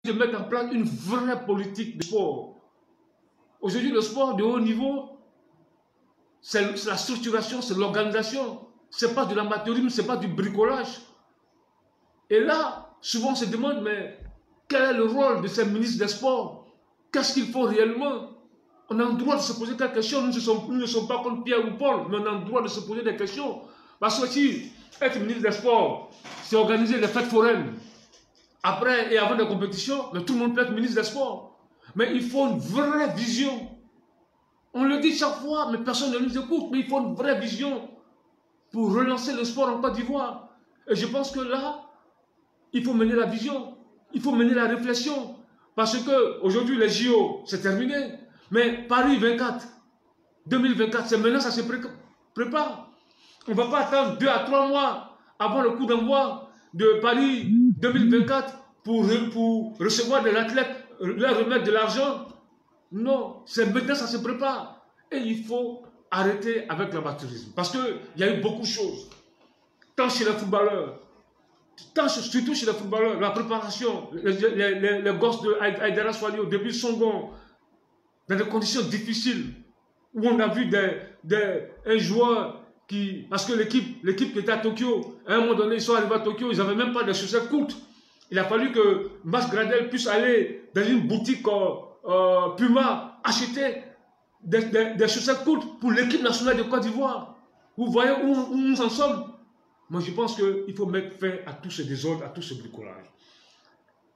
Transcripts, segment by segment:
de mettre en place une vraie politique de sport. Aujourd'hui, le sport de haut niveau, c'est la structuration, c'est l'organisation. Ce n'est pas de l'amateurisme, ce n'est pas du bricolage. Et là, souvent on se demande, mais quel est le rôle de ces ministres des Sports? Qu'est-ce qu'il faut réellement? On a le droit de se poser des questions. Nous ne sommes pas contre Pierre ou Paul, mais on a le droit de se poser des questions. Parce que si être ministre des Sports, c'est organiser les fêtes foraines, après et avant des compétitions, mais tout le monde peut être ministre des Sports. Mais il faut une vraie vision. On le dit chaque fois, mais personne ne nous écoute. Mais il faut une vraie vision pour relancer le sport en Côte d'Ivoire. Et je pense que là, il faut mener la vision. Il faut mener la réflexion. Parce qu'aujourd'hui, les JO, c'est terminé. Mais Paris 2024, c'est maintenant que ça se prépare. On ne va pas attendre 2 à 3 mois avant le coup d'envoi de Paris 2024 pour recevoir de l'athlète, leur remettre de l'argent. Non, c'est maintenant que ça se prépare. Et il faut arrêter avec l'amateurisme. Parce qu'il y a eu beaucoup de choses. Tant chez les footballeurs, surtout chez les footballeurs, la préparation, les gosses de Aïdara Swali au début sont bons, dans des conditions difficiles, où on a vu un joueur qui... Parce que l'équipe qui était à Tokyo, à un moment donné, ils sont arrivés à Tokyo, ils n'avaient même pas de chaussettes courtes. Il a fallu que Mas Gradel puisse aller dans une boutique Puma acheter des chaussettes courtes pour l'équipe nationale de Côte d'Ivoire. Vous voyez où nous en sommes? Moi, je pense qu'il faut mettre fin à tout ce désordre, à tout ce bricolage.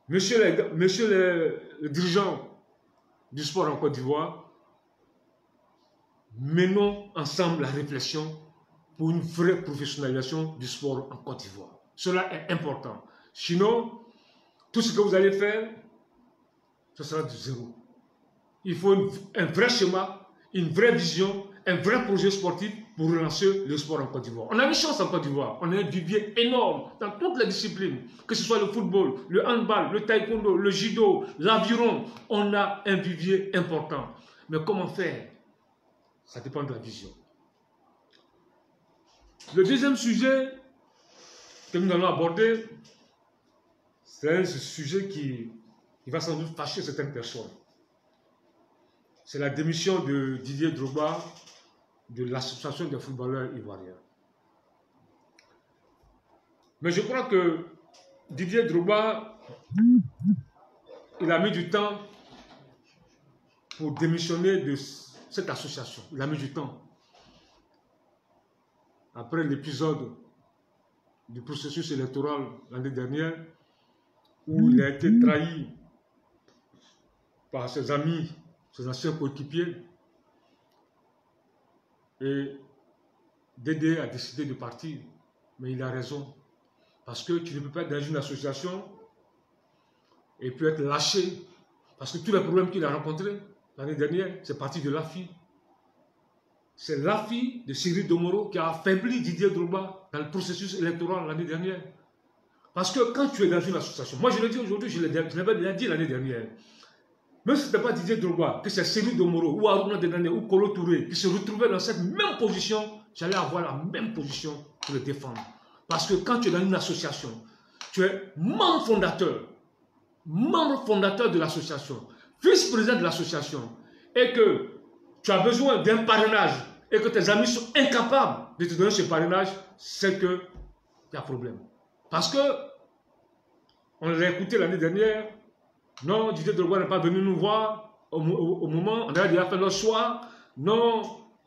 Messieurs les dirigeants du sport en Côte d'Ivoire, menons ensemble la réflexion pour une vraie professionnalisation du sport en Côte d'Ivoire. Cela est important. Sinon, tout ce que vous allez faire, ce sera du zéro. Il faut un vrai schéma, une vraie vision, un vrai projet sportif pour relancer le sport en Côte d'Ivoire. On a une chance en Côte d'Ivoire. On a un vivier énorme dans toutes les disciplines, que ce soit le football, le handball, le taekwondo, le judo, l'aviron. On a un vivier important. Mais comment faire? Ça dépend de la vision. Le deuxième sujet que nous allons aborder, c'est un sujet qui va sans doute fâcher certaines personnes. C'est la démission de Didier Drogba de l'association des footballeurs ivoiriens. Mais je crois que Didier Drogba, il a mis du temps pour démissionner de cette association. Il a mis du temps. Après l'épisode du processus électoral l'année dernière, où il a été trahi par ses amis, ses anciens coéquipiers, et Dédé a décidé de partir. Mais il a raison. Parce que tu ne peux pas être dans une association et puis être lâché. Parce que tous les problèmes qu'il a rencontrés l'année dernière, c'est parti de l'AFI. C'est l'AFI de Cyril Domoro qui a affaibli Didier Drogba dans le processus électoral l'année dernière. Parce que quand tu es dans une association, moi je le dis aujourd'hui, je l'avais déjà dit l'année dernière, même si ce n'était pas Didier Drogba, que c'est Cyril Domoro ou Aruna Denane ou Kolo Touré qui se retrouvaient dans cette même position, j'allais avoir la même position pour le défendre. Parce que quand tu es dans une association, tu es membre fondateur de l'association, vice-président de l'association, et que tu as besoin d'un parrainage et que tes amis sont incapables de te donner ce parrainage, c'est qu'il y a problème. Parce que, on l'a écouté l'année dernière, non, Didier Drogba n'est pas venu nous voir au moment, on a déjà fait notre choix, non,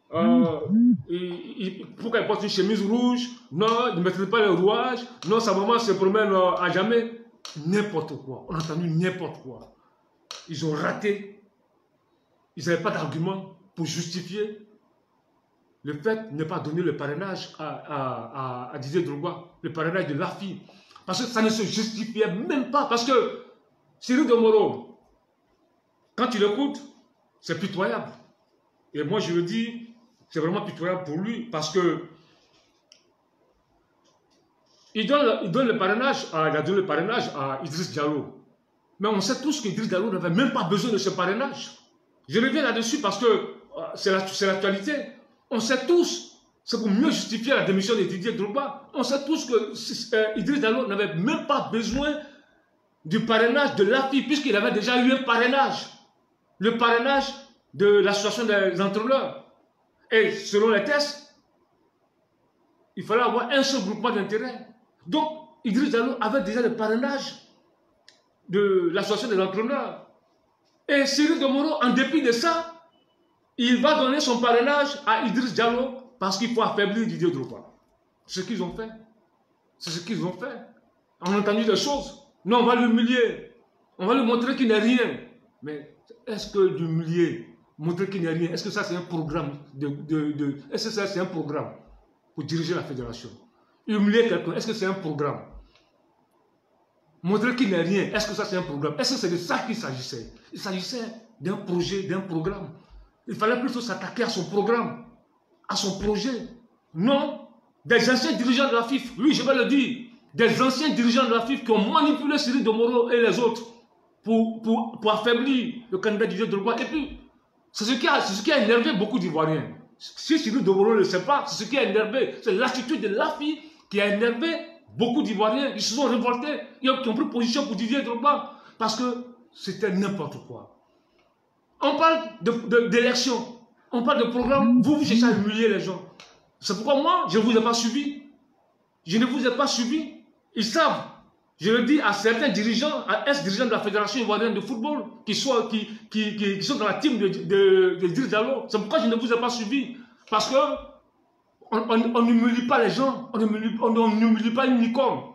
pourquoi il porte une chemise rouge, non, il ne maîtrise pas le rouage, non, sa maman se promène à jamais, n'importe quoi, on a entendu n'importe quoi. Ils ont raté, ils n'avaient pas d'argument pour justifier le fait de ne pas donner le parrainage à Didier Drogba, le parrainage de l'AFI, parce que ça ne se justifiait même pas, parce que Cyril Domoro, quand tu l'écoutes, c'est pitoyable. Et moi je le dis, c'est vraiment pitoyable pour lui, parce que il donne le parrainage, il a donné le parrainage à Idriss Diallo. Mais on sait tous qu'Idriss Diallo n'avait même pas besoin de ce parrainage. Je reviens là-dessus parce que c'est l'actualité. On sait tous, c'est pour mieux justifier la démission de Didier Drogba, on sait tous que Idriss Diallo n'avait même pas besoin du parrainage de l'AFI, puisqu'il avait déjà eu un parrainage. Le parrainage de l'association des entraîneurs. Et selon les tests, il fallait avoir un seul groupement d'intérêt. Donc, Idriss Diallo avait déjà le parrainage de l'association des entraîneurs. Et Cyril Domoro, en dépit de ça, il va donner son parrainage à Idriss Diallo parce qu'il faut affaiblir Didier Drogba. C'est ce qu'ils ont fait. C'est ce qu'ils ont fait. On a entendu des choses. Non, on va l'humilier. On va lui montrer qu'il n'est rien. Mais est-ce que l'humilier, montrer qu'il n'est rien, est-ce que ça c'est un programme est-ce que ça c'est un programme pour diriger la fédération? Humilier quelqu'un, est-ce que c'est un programme? Montrer qu'il n'est rien, est-ce que ça c'est un programme? Est-ce que c'est de ça qu'il s'agissait? Il s'agissait d'un projet, d'un programme. Il fallait plutôt s'attaquer à son programme, à son projet. Non, des anciens dirigeants de la FIF, oui je vais le dire, des anciens dirigeants de la FIF qui ont manipulé Cyril Domoro et les autres pour affaiblir le candidat Didier Drogba. Et puis, c'est ce qui a énervé beaucoup d'Ivoiriens. Si Cyril Domoro ne le sait pas, c'est ce qui a énervé. C'est l'attitude de l'AFI qui a énervé beaucoup d'Ivoiriens. Ils se sont révoltés, qui ont pris position pour Didier Drogba. Parce que c'était n'importe quoi. On parle d'élection, on parle de programme, vous cherchez à humilier les gens. C'est pourquoi moi, je ne vous ai pas suivi. Je ne vous ai pas suivi. Ils savent. Je le dis à certains dirigeants, à ex-dirigeants de la Fédération ivoirienne de football, qui sont dans la team de Idriss Diallo. C'est pourquoi je ne vous ai pas suivi. Parce que on n'humilie pas les gens, on n'humilie pas une licorne.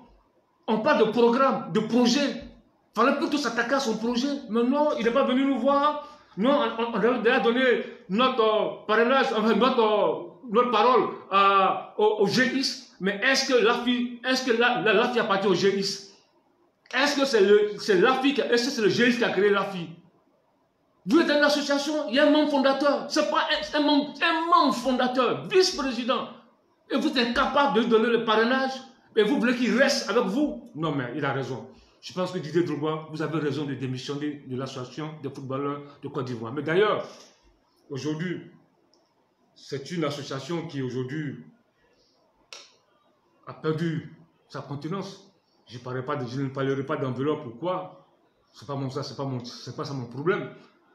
On parle de programme, de projet. Il fallait plutôt s'attaquer à son projet. Mais non, il n'est pas venu nous voir. Non, on a déjà donné notre parrainage, notre parole au GIS. Mais est-ce que l'AFI appartient au GIS? Est-ce que c'est l'AFI, est-ce que c'est le GIS qui a créé l'AFI? Vous êtes une association, il y a un membre fondateur. Ce n'est pas un membre fondateur, vice-président. Et vous êtes incapable de lui donner le parrainage. Et vous voulez qu'il reste avec vous? Non, mais il a raison. Je pense que Didier Drogba, vous avez raison de démissionner de l'association des footballeurs de Côte d'Ivoire. Mais d'ailleurs, aujourd'hui, c'est une association qui aujourd'hui a perdu sa contenance. Je ne parlerai pas d'enveloppe ou quoi. C'est pas ça mon problème.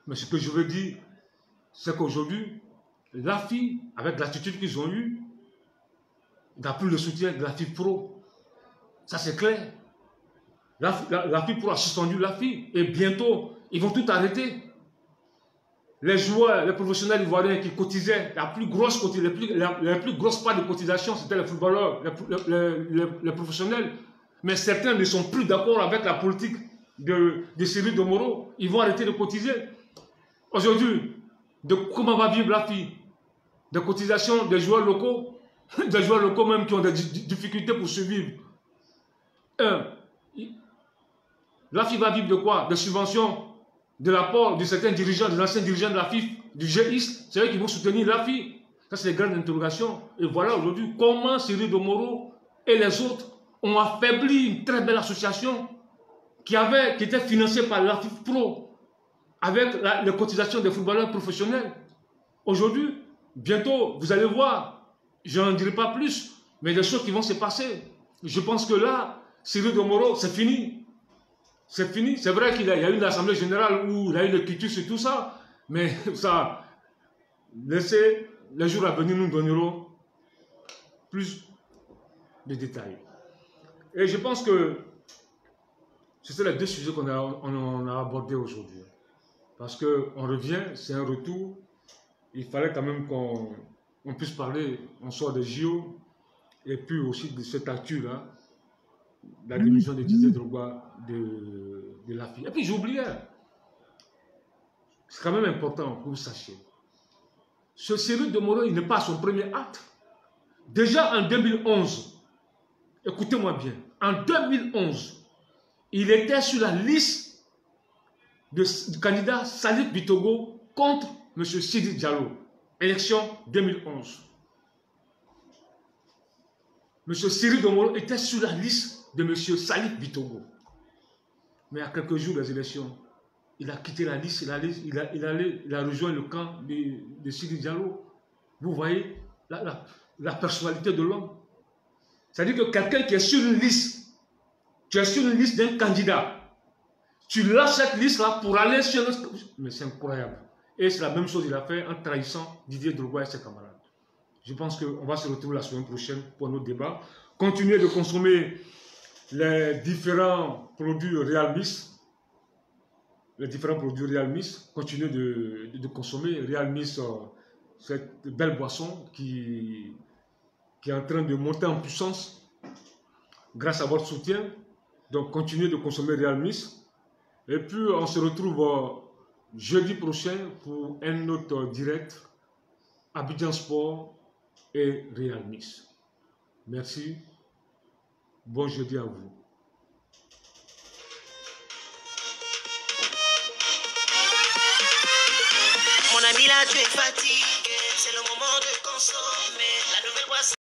Mais ce que je veux dire, c'est qu'aujourd'hui, l'AFI, avec l'attitude qu'ils ont eue, n'a plus le soutien de la FIF Pro. Ça c'est clair. La FIF Pro a suspendu l'AFI et bientôt, ils vont tout arrêter. Les joueurs, les professionnels ivoiriens qui cotisaient, la plus grosse part de cotisation, c'était les footballeurs, les professionnels. Mais certains ne sont plus d'accord avec la politique de Cyril Domoro. Ils vont arrêter de cotiser. Aujourd'hui, comment va vivre l'AFI? Des cotisations des joueurs locaux, des joueurs locaux même qui ont des difficultés pour survivre. L'AFI va vivre de quoi? Des subventions, de l'apport de certains dirigeants, des anciens dirigeants de la FIF, du GIS. C'est eux qui vont soutenir l'AFI. Ça, c'est les grandes interrogations. Et voilà aujourd'hui comment Cyril Domoro et les autres ont affaibli une très belle association qui était financée par la FIF Pro avec les cotisations des footballeurs professionnels. Aujourd'hui, bientôt, vous allez voir, je n'en dirai pas plus, mais des choses qui vont se passer. Je pense que là, Cyril Domoro, c'est fini. C'est fini. C'est vrai qu'il y a eu une assemblée générale où il a eu le quitus et tout ça, mais ça, laissez, les jours à venir nous donneront plus de détails. Et je pense que c'est les deux sujets qu'on a abordés aujourd'hui. Parce qu'on revient, c'est un retour. Il fallait quand même qu'on puisse parler, on sort des JO, et puis aussi de cette actu-là, la démission de Didier Drogba de l'AFI. Et puis j'oubliais, c'est quand même important que vous sachiez, ce Cyril Domoro, il n'est pas à son premier acte. Déjà en 2011, écoutez-moi bien, en 2011, il était sur la liste du candidat Salif Bitogo contre M. Sidi Diallo. Élection 2011. M. Cyril Domoro était sur la liste de M. Salif Bitogo. Mais à quelques jours des élections, il a quitté la liste, il a rejoint le camp de Sidi Diallo. Vous voyez la personnalité de l'homme. C'est-à-dire que quelqu'un qui est sur une liste, tu es sur une liste d'un candidat, Tu lâches cette liste-là pour aller sur le... Mais c'est incroyable. Et c'est la même chose qu'il a fait en trahissant Didier Drogba et ses camarades. Je pense qu'on va se retrouver la semaine prochaine pour notre débat. Continuez de consommer les différents produits Realmis. Continuez de consommer Realmis, cette belle boisson qui est en train de monter en puissance grâce à votre soutien. Donc continuez de consommer Realmis. Et puis on se retrouve jeudi prochain pour un autre direct Abidjan Sport et Realmis. Merci. Bon jeudi à vous. Mon ami là, tu es fatigué, c'est le moment de consommer la nouvelle boisson.